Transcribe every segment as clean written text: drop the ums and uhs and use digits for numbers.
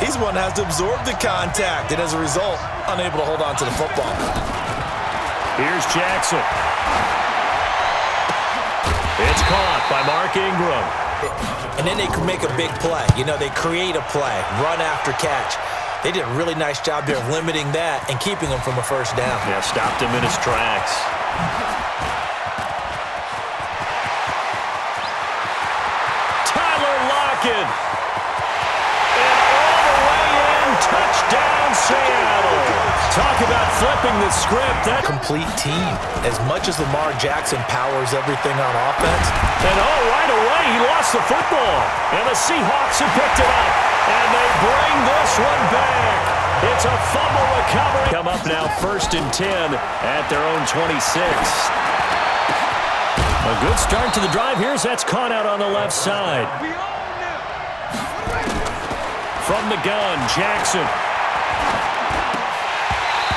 He's one that has to absorb the contact, and as a result, unable to hold on to the football. Here's Jackson. It's caught by Mark Ingram. And then they can make a big play. You know, they create a play, run after catch. They did a really nice job there of limiting that and keeping him from a first down. Yeah, stopped him in his tracks. Tyler Lockett. And all the way in, touchdown Seattle. Talk about flipping the script. That complete team. As much as Lamar Jackson powers everything on offense. And right away, he lost the football. And the Seahawks have picked it up. And they bring this one back. It's a fumble recovery. Come up now 1st and 10 at their own 26. A good start to the drive here as that's caught out on the left side. From the gun, Jackson.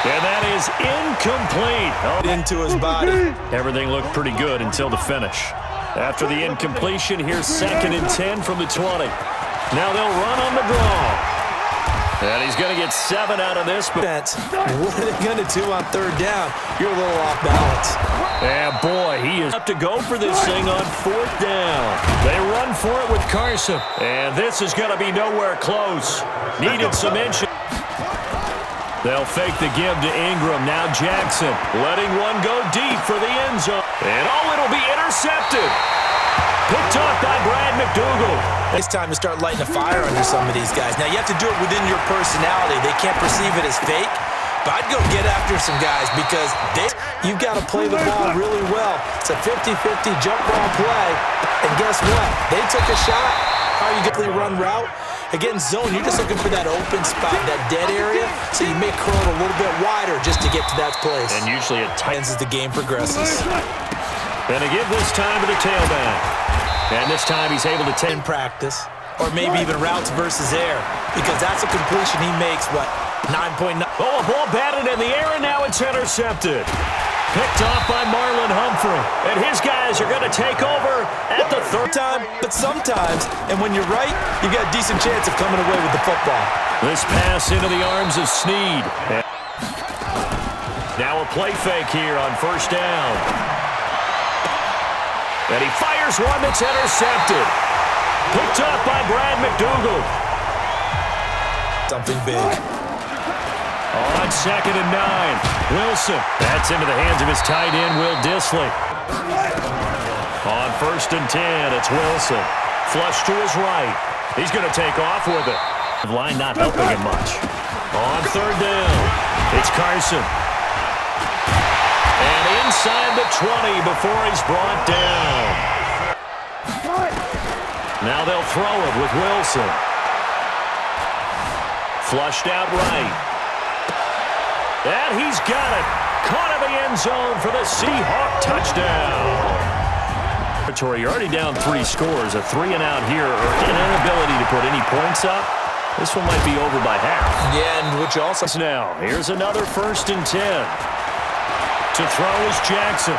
And that is incomplete. Into his body. Everything looked pretty good until the finish. After the incompletion, here's 2nd and 10 from the 20. Now they'll run on the draw. And he's going to get 7 out of this. What are they going to do on 3rd down? You're a little off balance. And boy, he is up to go for this thing on 4th down. They run for it with Carson. And this is going to be nowhere close. Needed some inches. They'll fake the give to Ingram. Now Jackson letting one go deep for the end zone. And it'll be intercepted. Picked off by Brad McDougal. It's time to start lighting a fire under some of these guys. Now, you have to do it within your personality. They can't perceive it as fake. But I'd go get after some guys because you've got to play the ball really well. It's a 50-50 jump ball play. And guess what? They took a shot. How are you going to run route? Against zone, you're just looking for that open spot, that dead area, so you may curl it a little bit wider just to get to that place. And usually it tightens as the game progresses. Going to give this time to the tailback. And this time he's able to in practice, or maybe even routes versus air, because that's a completion he makes, 9.9. Oh, a ball batted in the air, and now it's intercepted. Picked off by Marlon Humphrey. And his guys are going to take over at the 3rd time. But sometimes, and when you're right, you've got a decent chance of coming away with the football. This pass into the arms of Snead. Now a play fake here on 1st down. And he fires one that's intercepted. Picked up by Brad McDougal. Something big. On 2nd and 9. Wilson. That's into the hands of his tight end, Will Dissly. On 1st and 10, it's Wilson. Flush to his right. He's going to take off with it. The line not helping him much. On 3rd down, it's Carson. And inside the 20 before he's brought down. Now they'll throw it with Wilson. Flushed out right. And he's got it. Caught in the end zone for the Seahawk touchdown. You're already down 3 scores. A 3-and-out here, or an inability to put any points up. This one might be over by half. Yeah, and which also... Now, here's another 1st and 10. To throw is Jackson.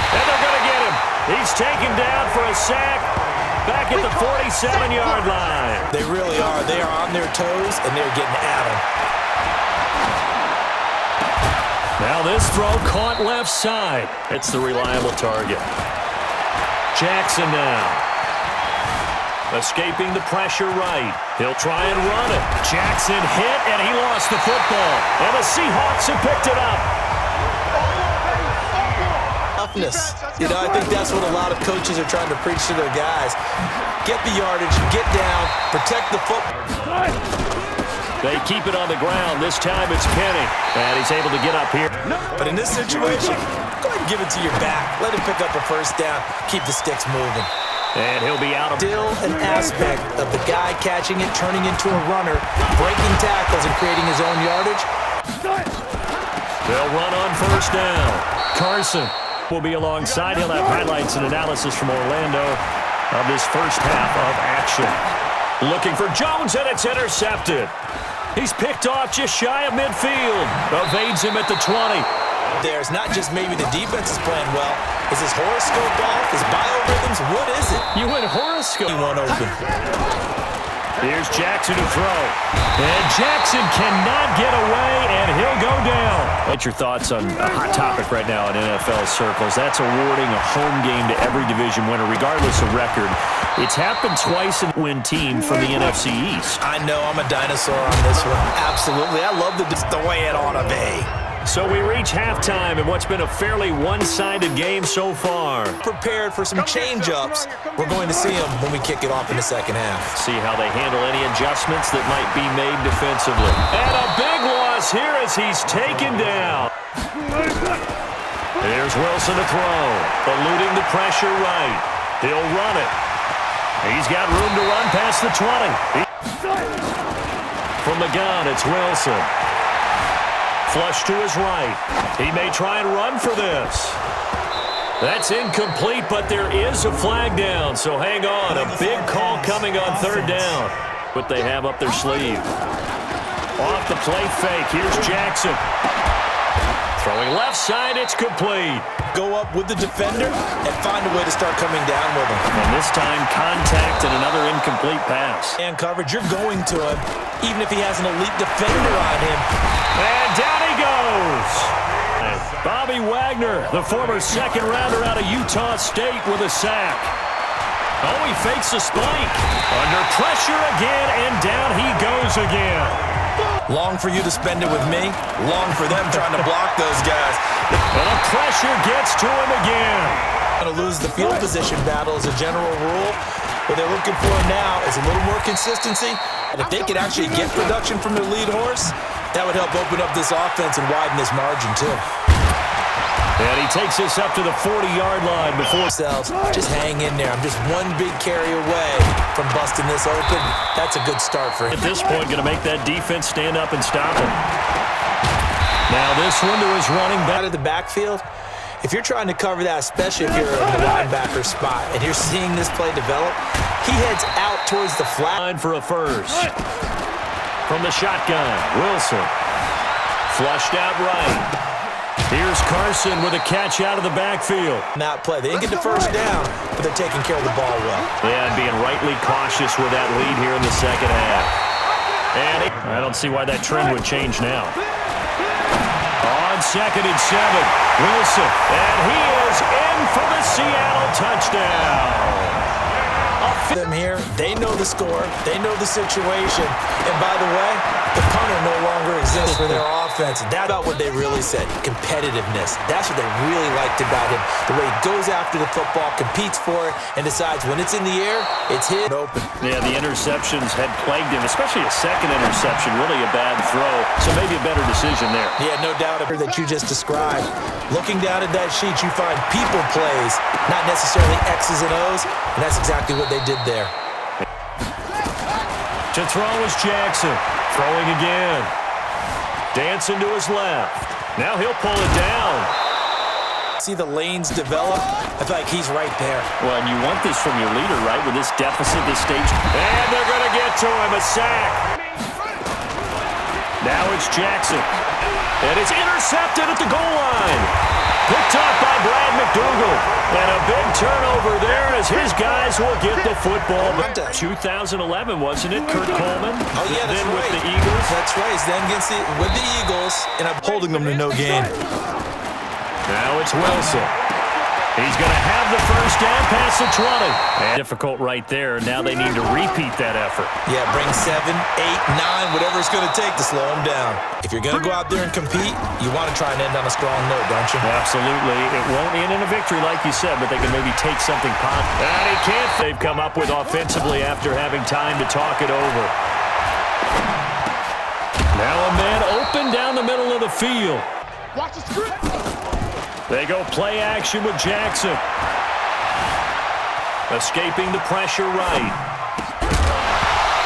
And they're going to get him. He's taken down for a sack back at the 47-yard line. They really are. They are on their toes, and they're getting at him. Now this throw caught left side. It's the reliable target. Jackson now. Escaping the pressure right. He'll try and run it. Jackson hit, and he lost the football. And the Seahawks have picked it up. Toughness. You know, I think that's what a lot of coaches are trying to preach to their guys. Get the yardage, get down, protect the football. They keep it on the ground. This time it's Penny. And he's able to get up here. But in this situation, go ahead and give it to your back. Let him pick up a 1st down. Keep the sticks moving. And he'll be out of... Still an aspect of the guy catching it, turning into a runner, breaking tackles, and creating his own yardage. They'll run on 1st down. Carson will be alongside. He'll have highlights and analysis from Orlando of this first half of action. Looking for Jones, and it's intercepted. He's picked off just shy of midfield. Evades him at the 20. There's not just maybe the defense is playing well. Is his horoscope off? His biorhythms? What is it? You went horoscope. He won't open. Here's Jackson to throw. And Jackson cannot get away, and he'll go down. What's your thoughts on a hot topic right now in NFL circles? That's awarding a home game to every division winner, regardless of record. It's happened twice in win team from the NFC East. I know I'm a dinosaur on this one. Absolutely. I love the way it ought to be. So we reach halftime in what's been a fairly one-sided game so far. Prepared for some change-ups. We're going to see them when we kick it off in the second half. See how they handle any adjustments that might be made defensively. And a big loss here as he's taken down. Here's Wilson to throw. Eluding the pressure right. He'll run it. He's got room to run past the 20. From the gun, it's Wilson. Flush to his right. He may try and run for this. That's incomplete, but there is a flag down, so hang on. A big call coming on third down. What they have up their sleeve. Off the play fake, here's Jackson. Throwing left side, it's complete. Go up with the defender and find a way to start coming down with him. And this time, contact and another incomplete pass. And coverage, you're going to him, even if he has an elite defender on him. And down he goes. Bobby Wagner, the former second rounder out of Utah State with a sack. Oh, he fakes a spike. Under pressure again, and down he goes again. Long for you to spend it with me. Long for them trying to block those guys. And the pressure gets to him again. Going to lose the field position battle as a general rule. What they're looking for now is a little more consistency. And if they could actually get production from their lead horse, that would help open up this offense and widen this margin too. And he takes us up to the 40-yard line before themselves. Just hang in there. I'm just one big carry away from busting this open. That's a good start for him. At this point, going to make that defense stand up and stop him. Now this one to his running back. Out of the backfield, if you're trying to cover that, especially if you're in the linebacker spot, and you're seeing this play develop, he heads out towards the flat. Line for a first. From the shotgun, Wilson. Flushed out right. Here's Carson with a catch out of the backfield. That play. They didn't get the first down, but they're taking care of the ball well. Yeah, and being rightly cautious with that lead here in the second half. And I don't see why that trend would change now. On 2nd and 7, Wilson. And he is in for the Seattle touchdown. Them here, they know the score, they know the situation, and by the way, the punter no longer exists for their offense. That's about what they really said, competitiveness. That's what they really liked about him, the way he goes after the football, competes for it, and decides when it's in the air, it's hit open. Yeah, the interceptions had plagued him, especially a second interception, really a bad throw, so maybe a better decision there. Yeah, no doubt that you just described. Looking down at that sheet, you find people plays, not necessarily X's and O's, and that's exactly what they did there. To throw is Jackson. Throwing again. Dancing to his left. Now he'll pull it down. See the lanes develop? I feel like he's right there. Well, and you want this from your leader, right, with this deficit, this stage. And they're going to get to him, a sack. Now it's Jackson. And it's intercepted at the goal line. Picked up by Brad McDougal. And a big turnover there as his guys will get the football. 2011, wasn't it, Kurt Coleman? Oh, yeah, that's then right. With the Eagles. That's right. He's then with the Eagles, and I'm holding them to no gain. Now it's Wilson. He's going to have the first down past the 20. And difficult right there. Now they need to repeat that effort. Yeah, bring 7, 8, 9, whatever it's going to take to slow him down. If you're going to go out there and compete, you want to try and end on a strong note, don't you? Absolutely. It won't end in a victory like you said, but they can maybe take something positive. And he can't. They've come up with offensively after having time to talk it over. Now a man open down the middle of the field. Watch the script. They go play action with Jackson. Escaping the pressure right.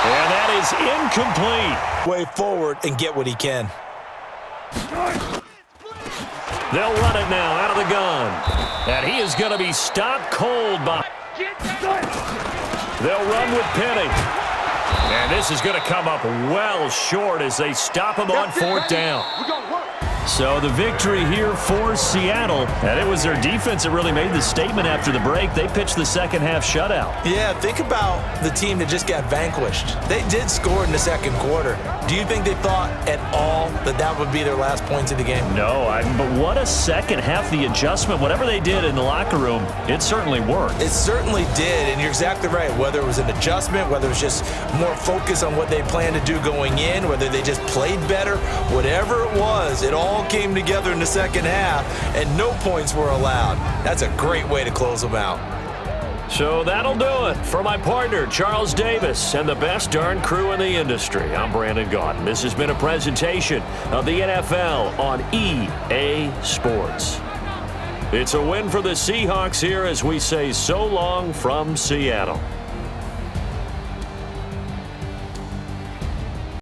And that is incomplete. Way forward and get what he can. They'll run it now out of the gun. And he is going to be stopped cold by... They'll run with Penny. And this is going to come up well short as they stop him on 4th down. We're going to work. So the victory here for Seattle, and it was their defense that really made the statement after the break. They pitched the second half shutout. Yeah, think about the team that just got vanquished. They did score in the second quarter. Do you think they thought at all that that would be their last points of the game? No, but what a second half. The adjustment, whatever they did in the locker room, it certainly worked. It certainly did, and you're exactly right. Whether it was an adjustment, whether it was just more focus on what they planned to do going in, whether they just played better, whatever it was, it all came together in the second half, and no points were allowed. That's a great way to close them out. So that'll do it for my partner, Charles Davis, and the best darn crew in the industry. I'm Brandon Gaudin. This has been a presentation of the NFL on EA Sports. It's a win for the Seahawks here as we say so long from Seattle.